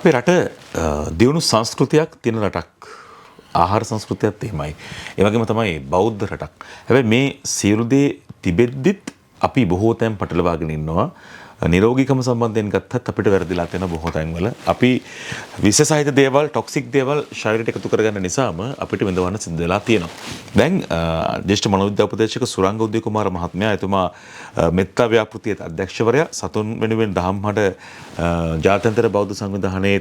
අපේ රට දියුණු සංස්කෘතියක් තියෙන රටක්. ආහාර සංස්කෘතියත් එහෙමයි. ඒ වගේම තමයි බෞද්ධ රටක්. හැබැයි මේ සියලු දේ තිබෙද්දිත් අපි බොහෝ තැන් පටලවාගෙන ඉන්නවා. නිරෝගීකම සම්බන්ධයෙන් ගත්තත් අපිට වැරදිලා තියෙන බොහෝ තැන්වල අපි විශේෂයිත දේවල් ටොක්සික් දේවල් ශරීරයට එකතු කරගන්න නිසාම අපිට විඳවන්න සිද්ධ වෙලා තියෙනවා. දැන් ජ්‍යෙෂ්ඨ මනෝවිද්‍යා උපදේශක සුරංග උදය කුමාර මහත්මයා එතුමා මෙත්තා ව්‍යාපෘතියේ අධ්‍යක්ෂවරයා සතුන් වෙනුවෙන් දහම්හඩ ජාත්‍යන්තර බෞද්ධ සංවිධානයේ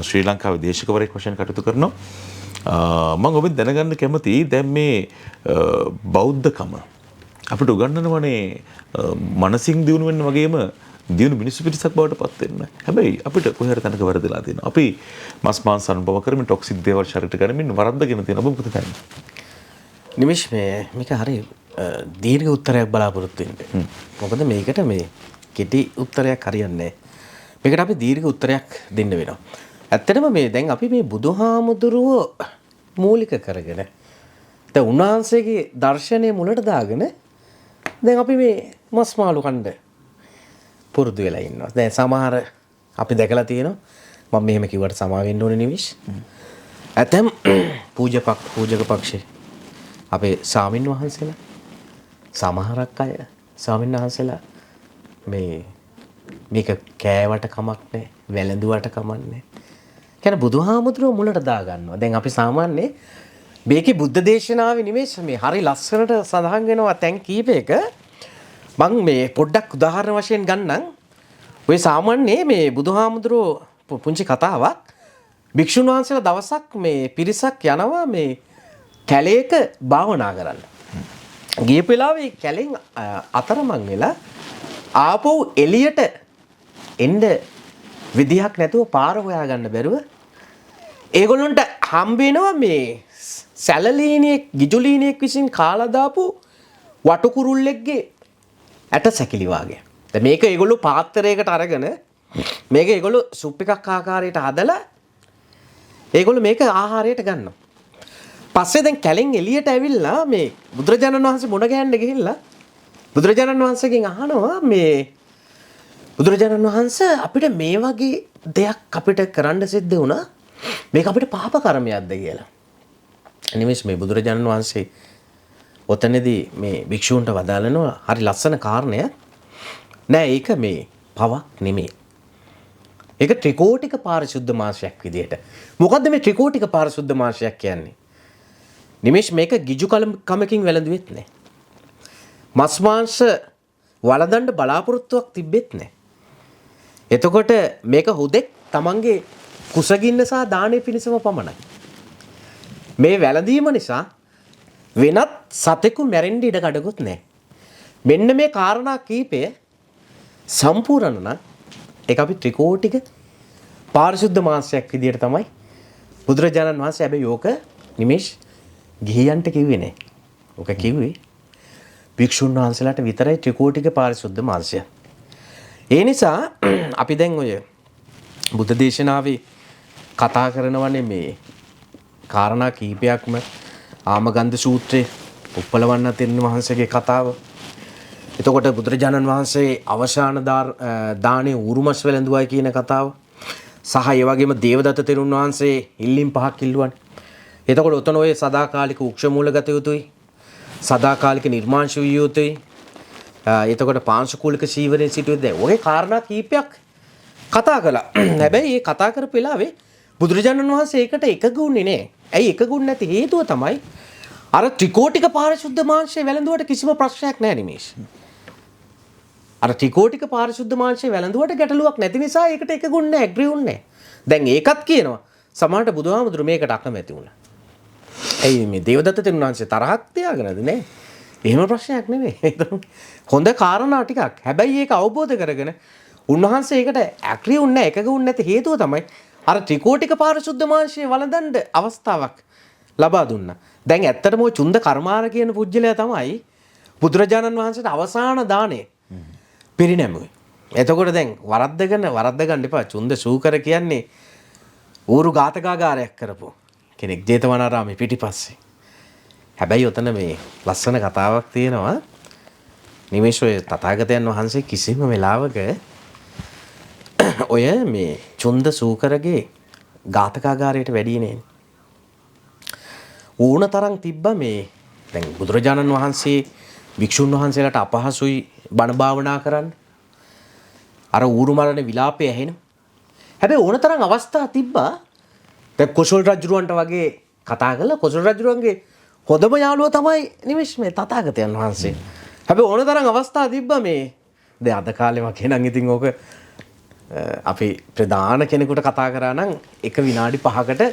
ශ්‍රී ලංකාවේ දේශකවරයෙක් වශයෙන් කටයුතු කරනවා. මම ඔබෙන් දැනගන්න කැමතියි දැන් මේ බෞද්ධකම අපිට උගන්වනවනේ මනසින් දියුණු වෙන්න වගේම දියුණු මිනිස්සු පිරිසක් බවට පත් වෙන්න. හැබැයි අපිට කොහේ හරි තැනක වරදලා තියෙනවා. අපි මස් මාංශ අනුභව කරමින් ටොක්සික් දේවල් ශරීරයට ගනිමින් වරද්දගෙන තියෙනවා. ඔබ මොකද කරන්නේ? නිමිෂ් මේක හරි දීර්ඝ උත්තරයක් බලාපොරොත්තු වෙන්න. මොකද මේකට මේ කෙටි උත්තරයක් හරියන්නේ නැහැ. මේකට අපි දීර්ඝ උත්තරයක් දෙන්න වෙනවා. ඇත්තටම මේ දැන් අපි මේ බුදුහාමුදුරුව මූලික කරගෙන දැන් උන්වහන්සේගේ දර්ශනය මුලට දාගෙන දැන් අපි මේ මස් මාළු කණ්ඩ පුරුදු වෙලා ඉන්නවා. දැන් සමහර අපි දැකලා තියෙනවා මම මෙහෙම කිව්වට සමා වෙන්න ඕනේ නිවිෂ්. ඇතම් පූජක පක්ෂේ අපේ ස්වාමින් වහන්සේලා සමහරක් අය ස්වාමින් වහන්සේලා මේක කෑවට කමක් නැහැ, වැළඳුවට කමක් නැහැ. කියන්නේ බුදුහාමුදුරුවෝ මුලට දා ගන්නවා. දැන් අපි සාමාන්‍යයෙන් මේකේ බුද්ධ දේශනාවේ නිමේෂ මේ හරි ලස්සනට සඳහන් වෙනවා තැන් කීපයක. මම මේ පොඩ්ඩක් උදාහරණ වශයෙන් ගන්නම්. ඔය සාමාන්‍යයෙන් මේ බුදුහාමුදුරුවෝ පුංචි කතාවක් භික්ෂුන් වහන්සේලා දවසක් මේ පිරිසක් යනවා මේ කැලේක භාවනා කරන්න. ගියපු වෙලාවේ කැලෙන් අතරමං වෙලා ආපහු එළියට එන්න විදිහක් නැතුව පාර හොයාගන්න බැරුව ඒගොල්ලන්ට හම්බ වෙනවා මේ සැලලීනියෙක් ගිජුලීනියෙක් විසින් කාලා දාපු වටුකුරුල්ලෙක්ගේ ඇට සැකිලි වාගේ. දැන් මේක ඒගොල්ලෝ පාත්‍රයකට අරගෙන මේක ඒගොල්ලෝ සුප් එකක් ආකාරයට හදලා ඒගොල්ලෝ මේක ආහාරයට ගන්නවා. පස්සේ දැන් කැලෙන් එළියට ඇවිල්ලා මේ බුදුරජාණන් වහන්සේ මුණ ගැහෙන්න ගිහිල්ලා බුදුරජාණන් වහන්සේගෙන් අහනවා මේ බුදුරජාණන් වහන්සේ අපිට මේ වගේ දෙයක් අපිට කරන්න සිද්ධ වුණා මේක අපිට පාප කර්මයක්ද කියලා. නිමේෂ් මේ බුදුරජාණන් වහන්සේ ඔතනදී මේ භික්ෂූන්ට වදාළනවා හරි ලස්සන කාරණයක්. නෑ ඒක මේ පවක් නෙමෙයි. ඒක ත්‍රිකෝටික පාරිශුද්ධ මාංශයක් විදියට. මොකද්ද මේ ත්‍රිකෝටික පාරිශුද්ධ මාංශයක් කියන්නේ? නිමේෂ් මේක ගිජු කමකින් වැළඳුවෙත් නෑ. මස් මාංශ වළඳන්න බලාපොරොත්තුවක් තිබෙත් නෑ. එතකොට මේක හුදෙක් තමන්ගේ කුසගින්න සහ දානේ පිණිසම පමණයි. මේ වැළඳීම නිසා වෙනත් සතෙකු මැරෙන්න ඉඩ කඩකුත් නැහැ. මෙන්න මේ කාරණා කීපය සම්පූර්ණ නම් ඒක අපි ත්‍රිකෝටික පාරිශුද්ධ මාංශයක් විදියට තමයි බුදුරජාණන් වහන්සේ හැබැයි ඕක නිමේෂ් ගිහියන්ට කිව්වේ නෑ. ඕක කිව්වේ භික්ෂුන් වහන්සේලාට විතරයි ත්‍රිකෝටික පාරිශුද්ධ මාංශය. ඒ නිසා අපි දැන් ඔය බුද්ධ දේශනාවේ කතා කරනවනේ මේ කාරණා කීපයක්ම ආමගන්ධ සූත්‍රයේ උප්පලවන්න තෙරුන් වහන්සේගේ කතාව. එතකොට බුදුරජාණන් වහන්සේ අවසාන දානේ උරුමස් වැළඳුවයි කියන කතාව. සහ ඒ වගේම දේවදත්ත තෙරුන් වහන්සේ ඉල්ලීම් 5ක් ඉල්ලුවානේ. එතකොට උතන ඔය සදාකාලික උක්ෂ මූල ගත යුතුයි. සදාකාලික නිර්මාංශ විය යුතුයි. එතකොට පාංශුකූලික සීවරයෙන් සිටුවේ දැන් ඔය කාරණා කීපයක් කතා කළා. හැබැයි මේ කතා කරපු වෙලාවේ බුදුරජාණන් වහන්සේ ඒකට එකගුන්නේ නෑ. ඇයි එකගුන්නේ නැති හේතුව තමයි අර ත්‍රිකෝටික පාරිශුද්ධ මාංශය වැළඳුවට කිසිම ප්‍රශ්නයක් නෑ නිමේෂ්. අර ත්‍රිකෝටික පාරිශුද්ධ මාංශය වැළඳුවට ගැටලුවක් නැති නිසා ඒකට එකගුන්නේ නෑ, ඇග්‍රී වුන්නේ නෑ. දැන් ඒකත් කියනවා සමහරට බුදුහාමුදුරු මේකට අකමැති වුණා. ඇයි මේ දේවදත්ත තෙරුන් වහන්සේ තරහක් තියාගෙනද නෑ? එහෙම ප්‍රශ්නයක් නෙමෙයි. හොඳ කාරණා ටිකක්. හැබැයි ඒක අවබෝධ කරගෙන උන්වහන්සේ ඒකට ඇග්‍රී වුන්නේ නැහැ, එකගුන්නේ නැති හේතුව තමයි අර ත්‍රිකෝටික පාරිශුද්ධ මාංශය වළඳන්න අවස්ථාවක් ලබා දුන්නා. දැන් ඇත්තටම ওই චුන්ද කර්මාර කියන පුජ්‍යලයා තමයි බුදුරජාණන් වහන්සේට අවසාන දාණය පිරිනැමුවේ. එතකොට දැන් වරද්ද ගන්න එපා. චුන්ද සූකර කියන්නේ ඌරු ඝාතකාගාරයක් කරපු කෙනෙක් ජේතවනාරාමේ පිටිපස්සේ. හැබැයි ඔතන මේ ලස්සන කතාවක් තියෙනවා. නිමේෂ ඔය තථාගතයන් වහන්සේ කිසිම වෙලාවක ඔය මේ චුන්ද සූකරගේ ඝාතකාගාරයට වැඩියනේ. ඕන තරම් තිබ්බ මේ දැන් බුදුරජාණන් වහන්සේ වික්ෂුන් වහන්සේලාට අපහසුයි බණ භාවනා කරන්න. අර ඌරු මරණ විලාපය ඇහෙන. හැබැයි ඕන තරම් අවස්ථා තිබ්බා. දැන් කොසල් රජුරවන්ට වගේ කතා කළා. කොසල් රජුරවන්ගේ හොඳම යාළුවා තමයි නිමේෂ් මේ තථාගතයන් වහන්සේ. හැබැයි ඕන තරම් අවස්ථා තිබ්බා මේ දැන් අද කාලේ වගේ නම් ඉතින් ඕක අපි ප්‍රධාන කෙනෙකුට කතා කරා නම් එක විනාඩි 5කට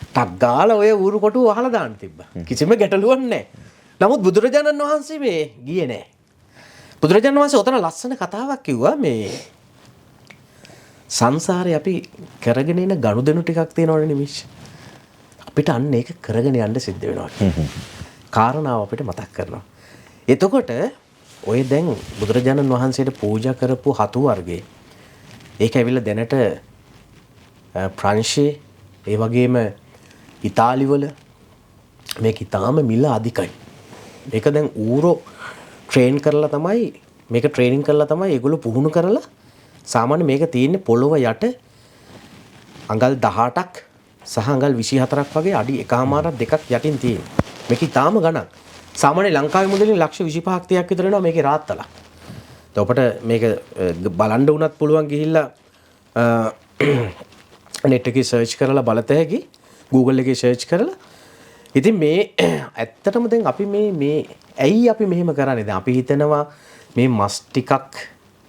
ටක් ගාලා ඔය ඌරු කොටුව වහලා දාන්න තිබ්බා. කිසිම ගැටලුවක් නැහැ. නමුත් බුදුරජාණන් වහන්සේ මේ ගියේ නැහැ. බුදුරජාණන් වහන්සේ ඔතන ලස්සන කතාවක් කිව්වා මේ සංසාරේ අපි කරගෙන ඉන ගනුදෙනු ටිකක් තියෙනවනේ නිමිෂ්. අපිට අන්න ඒක කරගෙන යන්න සිද්ධ වෙනවා. කාරණාව අපිට මතක් කරනවා. එතකොට ඔය දැන් බුදුරජාණන් වහන්සේට පූජා කරපු හතු වර්ගේ ඒක ඇවිල්ලා දැනට ප්‍රංශේ ඒ වගේම ඉතාලි වල මේක ඊටාම මිල අධිකයි. මේක දැන් ඌරෝ ට්‍රේන් කරලා තමයි මේක ට්‍රේනින් කරලා තමයි ඒගොල්ලෝ පුහුණු කරලා සාමාන්‍ය මේක තියෙන්නේ පොළොව යට අඟල් 18ක් සහ අඟල් 24ක් වගේ අඩි 1.5ක් දෙකක් යටින් තියෙනවා. මේක ඊටාම ගණන්. සාමාන්‍ය ලංකාවේ මුදලින් ලක්ෂ 25ක් 30ක් විතර වෙනවා මේකේ රාත්තලා. ඔබට මේක බලන්න උනත් පුළුවන් ගිහිල්ලා net එකේ සර්ච් කරලා බලත හැකි Google එකේ සර්ච් කරලා. ඉතින් මේ ඇත්තටම දැන් අපි මේ ඇයි අපි මෙහෙම කරන්නේ? දැන් අපි හිතනවා මේ මස් ටිකක්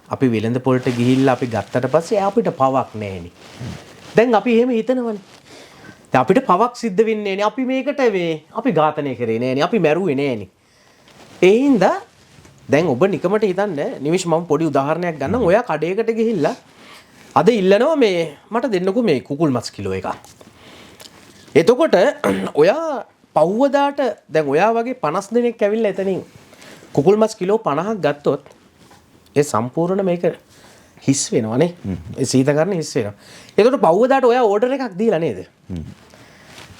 අපි වෙළඳ පොළට ගිහිල්ලා අපි ගත්තට පස්සේ අපිට පවක් නැහෙනි. දැන් අපි එහෙම හිතනවනේ. දැන් අපිට පවක් සිද්ධ වෙන්නේ නැහෙනි. අපි මේකට අපි ඝාතනය කරේ නැහෙනි. අපි මැරුවේ නැහෙනි. ඒ හින්දා දැන් ඔබ නිකමට හිතන්න නිමිෂ් මම පොඩි උදාහරණයක් ගන්නම්. ඔයා කඩේකට ගිහිල්ලා අද ඉල්ලනවා මේ මට දෙන්නකෝ මේ කුකුල් මස් කිලෝ එකක්. එතකොට ඔයා පහුවදාට දැන් ඔයා වගේ 50 දෙනෙක් ඇවිල්ලා එතනින් කුකුල් මස් කිලෝ 50ක් ගත්තොත් ඒ සම්පූර්ණ මේක හිස් වෙනවනේ. ඒ සීතකරණ හිස් වෙනවා. එතකොට පහුවදාට ඔයා ඕඩර් එකක් දීලා නේද?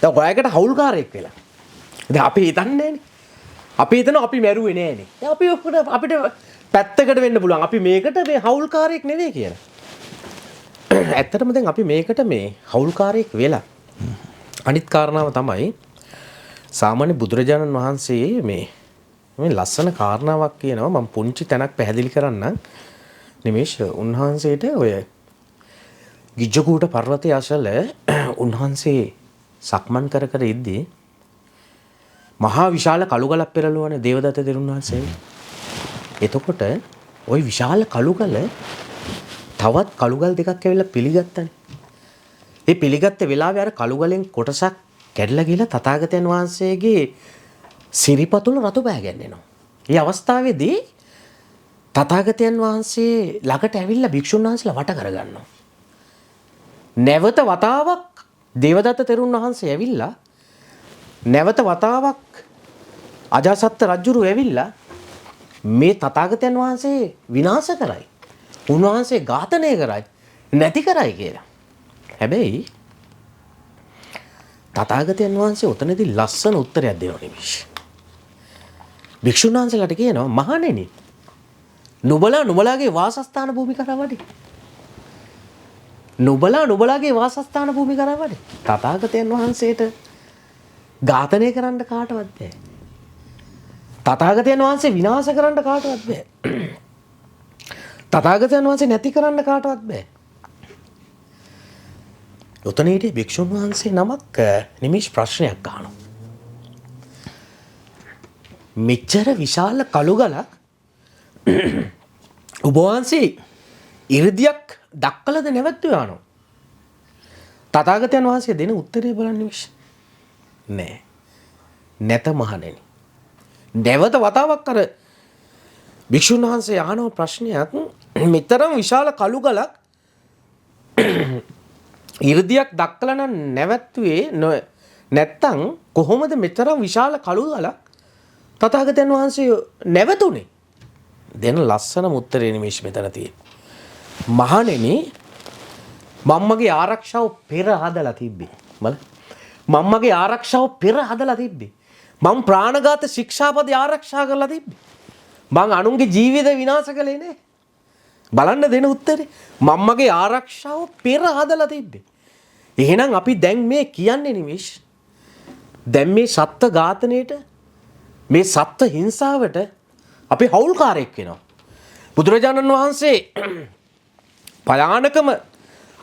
දැන් ඔයාකට හවුල්කාරයෙක් වෙලා. දැන් අපි හිතන්නේ නෑනේ. අපි හිතනවා අපි මැරුවේ නෑනේ. දැන් අපිට පැත්තකට වෙන්න පුළුවන්. අපි මේකට මේ හවුල්කාරයෙක් නෙවෙයි කියලා. ඇත්තටම දැන් අපි මේකට මේ හවුල්කාරයෙක් වෙලා. අනිත් කාරණාව තමයි සාමාන්‍ය බුදුරජාණන් වහන්සේ මේ ලස්සන කාරණාවක් කියනවා. මම පුංචි තැනක් පැහැදිලි කරන්නම්. නිමේෂ් උන්වහන්සේට ඔය ගිජ්ජකූට පර්වතය අසල උන්වහන්සේ සක්මන් කර කර ඉද්දී මහා විශාල කළුගලක් පෙරළුවානේ දේවදත්ත තෙරුන් වහන්සේ. එතකොට ওই විශාල කළුගල තවත් කළුගල් දෙකක් ඇවිල්ලා පිළිගත්තානේ. ඒ පිළිගත්ත වෙලාවේ අර කළුගලෙන් කොටසක් කැඩලා ගිහලා තථාගතයන් වහන්සේගේ සිරිපතුල රතු බෑගෙන එනවා. මේ අවස්ථාවේදී තථාගතයන් වහන්සේ ළඟට ඇවිල්ලා භික්ෂුන් වහන්සේලා වට කරගන්නවා. නැවත වතාවක් දේවදත්ත තෙරුන් වහන්සේ ඇවිල්ලා නැවත වතාවක් අජාසත්ත රජුරු ඇවිල්ලා මේ තථාගතයන් වහන්සේ විනාශ කරයි. උන්වහන්සේ ඝාතනය කරයි. නැති කරයි කියලා. හැබැයි තථාගතයන් වහන්සේ උතනදී ලස්සන උත්තරයක් දෙනවා නිමිෂ්. භික්ෂුන් වහන්සේලාට කියනවා මහණෙනි නුඹලාගේ වාසස්ථාන භූමි කරා වඩි. නුඹලාගේ වාසස්ථාන භූමි කරා වඩි. තථාගතයන් වහන්සේට ඝාතනය කරන්න කාටවත් බෑ. තථාගතයන් වහන්සේ විනාශ කරන්න කාටවත් බෑ. තථාගතයන් වහන්සේ නැති කරන්න කාටවත් බෑ. උතන හිටිය භික්ෂුන් වහන්සේ නමක් නිමිෂ් ප්‍රශ්නයක් අහනවා. මෙච්චර විශාල කළුගලක් ඔබ වහන්සේ 이르දියක් දක්කලද නැවතුවා යනවා. තථාගතයන් වහන්සේ දෙන උත්තරේ බලන්න නිමිෂ්. නෑ. නැත මහණෙනි. නැවත වතාවක් අර භික්ෂුන් වහන්සේ අහන ප්‍රශ්නයක් මෙතරම් විශාල කළුගලක් 이르දියක් දක්කලා නම් නැවතුවේ නැත්තම් කොහොමද මෙතරම් විශාල කළුගලක් තථාගතයන් වහන්සේ නැවතුනේ? දෙන ලස්සනම උත්තරේ නිමේෂ් මෙතන තියෙන්නේ. මහණෙනි මම්මගේ ආරක්ෂාව පෙර හදලා තිබ්බේ. බලන්න. මම්මගේ ආරක්ෂාව පෙර හදලා තිබ්බේ. මම ප්‍රාණඝාත ශික්ෂාපදේ ආරක්ෂා කරලා තිබ්බේ. මං අනුන්ගේ ජීවිත විනාශ කළේ නෑ. බලන්න දෙන උත්තරේ මම්මගේ ආරක්ෂාව පෙර හදලා තිබ්බේ. එහෙනම් අපි දැන් මේ කියන්නේ නිමිෂ් දැන් මේ සත්ත්ව ඝාතනයේට මේ සත්ත්ව හිංසාවට අපි හවුල්කාරයෙක් වෙනවා. බුදුරජාණන් වහන්සේ භයානකම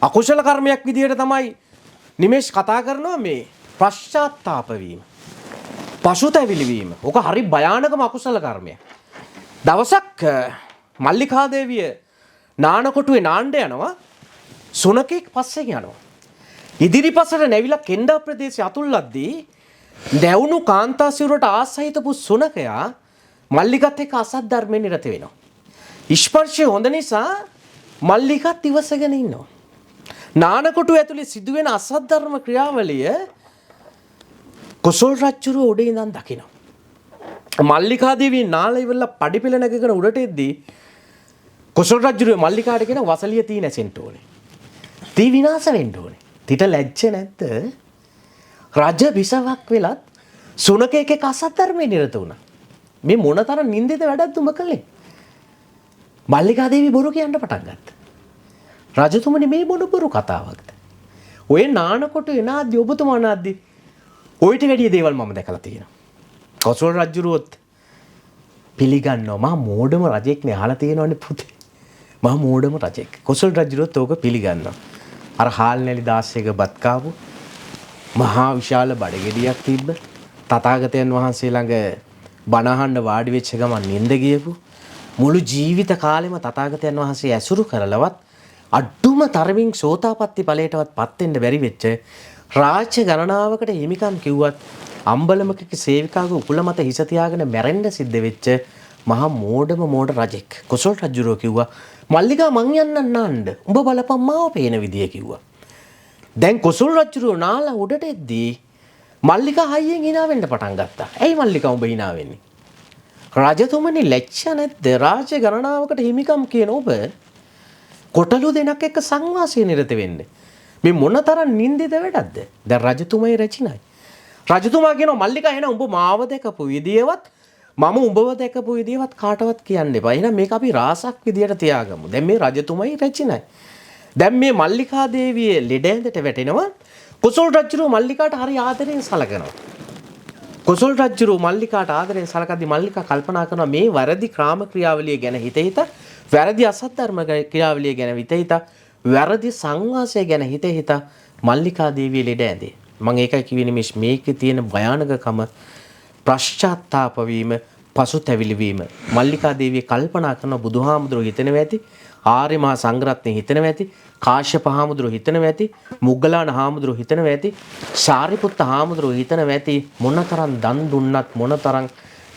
අකුසල කර්මයක් විදිහට තමයි නිමේෂ් කතා කරනවා මේ පශ්චාත්තාප වීම. පසුතැවිලි වීම. ඕක හරි භයානකම අකුසල කර්මයක්. දවසක් මල්ලිකා දේවිය නානකොටුවේ නාන්න යනවා සුනකෙක් පස්සෙන් යනවා. ඉදිරිපසට නැවිලා කෙන්ඩා ප්‍රදේශය අතුල්ලද්දී දැවුණු කාන්තාසිරුවට ආසහිතපු සුනකයා මල්ලිකත් එක්ක අසත් ධර්මයෙන් නිරත වෙනවා. ස්පර්ශය හොඳ නිසා මල්ලිකත් ඉවසගෙන ඉන්නවා. නානකොටුව ඇතුලේ සිදුවෙන අසත් ධර්ම ක්‍රියාවලිය කොසල් රජුරුව උඩ ඉඳන් දකිනවා. මල්ලිකා දේවිය නාල ඉවරලා පඩිපෙළ නැගගෙන උඩට එද්දී කොසල් රජුරුව මල්ලිකාට කියන වසලිය තී නැසෙන්න ඕනේ. තී විනාශ වෙන්න ඕනේ. තිට ලැජ්ජ නැද්ද? රජ විසවක් වෙලත් සුනකෙක් එක්ක අසත් ධර්මයේ නිරත වුණා. මේ මොනතරම් නින්දිත වැඩක්ද උඹ කළේ? මල්ලිකා දේවිය බොරු කියන්න පටන් ගත්තා. රජතුමනි මේ මොන බොරු කතාවක්ද? ඔය නානකොට එනාද්දි ඔබතුමා නාද්දි ඔයිට වැඩිය දේවල් මම දැකලා තියෙනවා. කොසල් රජුරුවත් පිළිගන්නවා මා මෝඩම රජෙක් නේ අහලා තියෙනවනේ පුතේ. මා මෝඩම රජෙක්. කොසල් රජුරුවත් ඕක පිළිගන්නවා. අර හාල් නැලි 16ක බත් කාපු මහා විශාල බඩගෙඩියක් තිබ්බ තථාගතයන් වහන්සේ ළඟ බණ අහන්න වාඩි වෙච්ච ගමන් නිින්ද ගියපු මුළු ජීවිත කාලෙම තථාගතයන් වහන්සේ ඇසුරු කරලවත් අඩුම තරමින් සෝතාපට්ටි ඵලයටවත් පත් වෙන්න බැරි වෙච්ච රාජ්‍ය ගණනාවකට හිමිකම් කිව්වත් අම්බලමක සේවිකාගේ උකුල මත හිස තියාගෙන මැරෙන්න සිද්ධ වෙච්ච මහා මෝඩ රජෙක් කොසල් රජුරෝ කිව්වා මල්ලිකා මං යන්නම් නාන්න උඹ බලපන් මාව පේන විදිය කිව්වා. දැන් කොසල් රජුරෝ නාලා උඩට එද්දී මල්ලිකා හයියෙන් hina වෙන්න පටන් ගත්තා. ඇයි මල්ලිකා උඹ hina වෙන්නේ? රජතුමනි ලැජ්ජ නැද්ද? රාජ්‍ය ගණනාවකට හිමිකම් කියන ඔබ කොටලු දෙනක් එක්ක සංවාසය නිරත වෙන්නේ. මේ මොනතරම් නින්දිත වැඩක්ද? දැන් රජතුමයි රචිනයි. රජතුමා කියනවා මල්ලිකා එහෙනම් උඹ මාව දැකපු විදියවත් මම උඹව දැකපු විදියවත් කාටවත් කියන්න එපා. එහෙනම් මේක අපි රාසක් විදියට තියාගමු. දැන් මේ රජතුමයි රචිනයි. දැන් මේ මල්ලිකා දේවිය ලෙඩ ඇඳට වැටෙනවා. කොසල් රජුරෝ මල්ලිකාට හරි ආදරෙන් සලකනවා. කොසල් රජුරෝ මල්ලිකාට ආදරෙන් සලකද්දී මල්ලිකා කල්පනා කරනවා මේ වැරදි ක්‍රාම ක්‍රියාවලිය ගැන හිත වැරදි අසත් ධර්ම ක්‍රියාවලිය ගැන හිත වැරදි සංවාසය ගැන හිත මල්ලිකා දේවිය ලෙඩ ඇඳේ. මම ඒකයි කිව්වේ මේකේ තියෙන භයානකකම පශ්චාත්තාප වීම පසුතැවිලි වීම. මල්ලිකා දේවිය කල්පනා කරන බුදුහාමුදුරුවෝ හිතනවා ඇති ආර්ය මහා සංඝරත්නය හිතනවා ඇති කාශ්‍යප හාමුදුරුවෝ හිතනවා ඇති මුග්ගලාන හාමුදුරුවෝ හිතනවා ඇති සාරිපුත්ත හාමුදුරුවෝ හිතනවා ඇති මොනතරම් දන් දුන්නත් මොනතරම්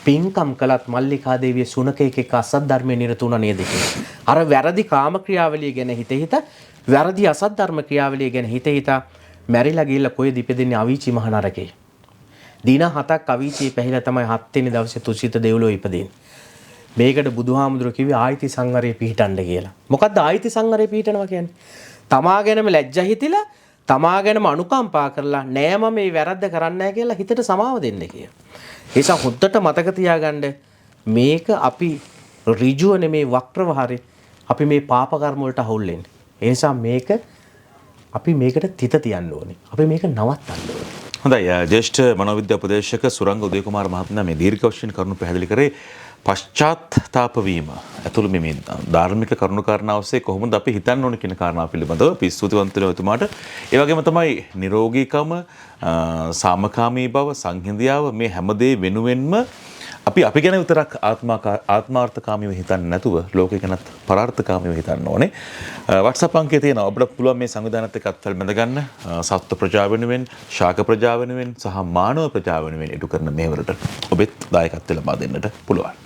පින්කම් කළත් මල්ලිකා දේවිය සුනකෙක් එක්ක අසත් ධර්මයේ නිරත වුණා නේද කියලා. අර වැරදි කාම ක්‍රියාවලිය ගැන හිත වැරදි අසත් ධර්ම ක්‍රියාවලිය ගැන හිත මැරිලා ගිහිල්ලා කොහෙද ඉපදෙන්නේ අවීචි මහ නරකේ. දින 7ක් අවීචියේ පැහිලා තමයි 7 වෙනි දවසේ තුසිත දෙව්ලොව ඉපදෙන්නේ. මේකට බුදුහාමුදුරුවෝ කිව්වේ ආයිති සංවරේ පිහිටන්න කියලා. මොකද්ද ආයිති සංවරේ පිහිටනවා කියන්නේ? තමා ගැනම ලැජ්ජා හිතිලා තමා ගැනම අනුකම්පා කරලා නෑ මම මේ වැරද්ද කරන්නේ නැහැ කියලා හිතට සමාව දෙන්න කියලා. ඒ නිසා හොද්දට මතක තියාගන්න මේක අපි ඍජුව නෙමේ වක්‍රව හරි අපි මේ පාප කර්ම වලට අහුල් වෙන්නේ. ඒ නිසා මේක අපි මේකට තිත තියන්න ඕනේ. අපි මේක නවත්තන්න ඕනේ. හොඳයි ජ්‍යෙෂ්ඨ මනෝවිද්‍යා උපදේශක සුරංග උදයකුමාර මහත්මයා මේ දීර්ඝවශයෙන් කරුණු පැහැදිලි කරේ පශ්චාත්තාප වීම ඇතුළු මේ ධාර්මික කරුණු කාරණා ඔස්සේ කොහොමද අපි හිතන්න ඕන කියන කාරණා පිළිබඳව අපි ස්තුතිවන්ත වෙනවා එතුමාට. ඒ වගේම තමයි නිරෝගීකම, සාමකාමී බව, සංහිඳියාව මේ හැමදේ වෙනුවෙන්ම අපි ගැන විතරක් ආත්මාර්ථකාමීව හිතන්නේ නැතුව ලෝකේ ගැනත් පරාර්ථකාමීව හිතන්න ඕනේ. WhatsApp අංකය තියෙනවා. ඔබට පුළුවන් මේ සංවිධානයත් එක්ක අත්වල බැඳ ගන්න. සත්ත්ව ප්‍රජාව වෙනුවෙන්, ශාක ප්‍රජාව වෙනුවෙන් සහ මානව ප්‍රජාව වෙනුවෙන් ඉටු කරන මේවලට ඔබෙත් දායකත්වය ලබා දෙන්නට පුළුවන්.